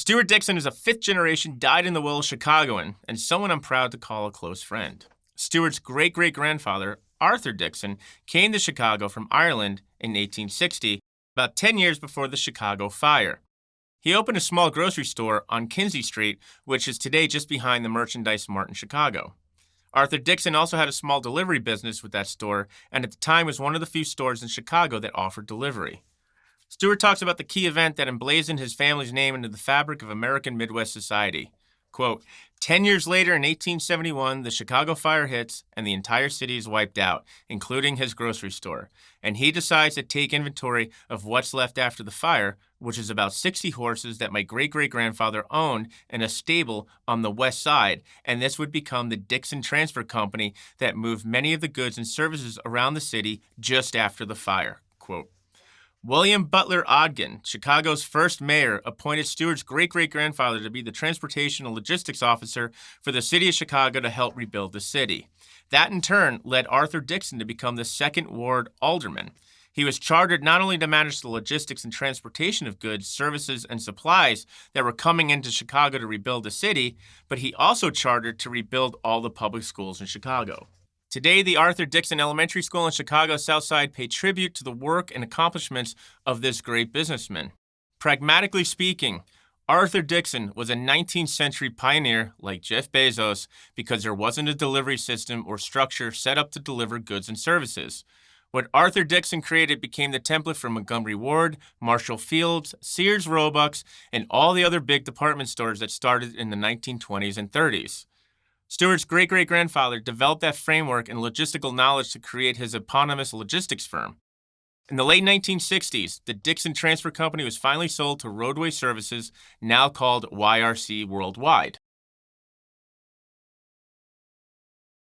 Stuart Dixon is a fifth-generation dyed-in-the-wool Chicagoan and someone I'm proud to call a close friend. Stuart's great-great-grandfather, Arthur Dixon, came to Chicago from Ireland in 1860, about 10 years before the Chicago fire. He opened a small grocery store on Kinzie Street, which is today just behind the Merchandise Mart in Chicago. Arthur Dixon also had a small delivery business with that store, and at the time was one of the few stores in Chicago that offered delivery. Stuart talks about the key event that emblazoned his family's name into the fabric of American Midwest society. Quote, 10 years later in 1871, the Chicago fire hits and the entire city is wiped out, including his grocery store. And he decides to take inventory of what's left after the fire, which is about 60 horses that my great-great-grandfather owned in a stable on the west side. And this would become the Dixon Transfer Company that moved many of the goods and services around the city just after the fire. Quote, William Butler Ogden, Chicago's first mayor, appointed Stuart's great-great-grandfather to be the transportation and logistics officer for the city of Chicago to help rebuild the city. That, in turn, led Arthur Dixon to become the second ward alderman. He was chartered not only to manage the logistics and transportation of goods, services, and supplies that were coming into Chicago to rebuild the city, but he also chartered to rebuild all the public schools in Chicago. Today, the Arthur Dixon Elementary School in Chicago's South Side pay tribute to the work and accomplishments of this great businessman. Pragmatically speaking, Arthur Dixon was a 19th century pioneer like Jeff Bezos because there wasn't a delivery system or structure set up to deliver goods and services. What Arthur Dixon created became the template for Montgomery Ward, Marshall Field's, Sears Roebuck's, and all the other big department stores that started in the 1920s and 30s. Stuart's great-great-grandfather developed that framework and logistical knowledge to create his eponymous logistics firm. In the late 1960s, the Dixon Transfer Company was finally sold to Roadway Services, now called YRC Worldwide.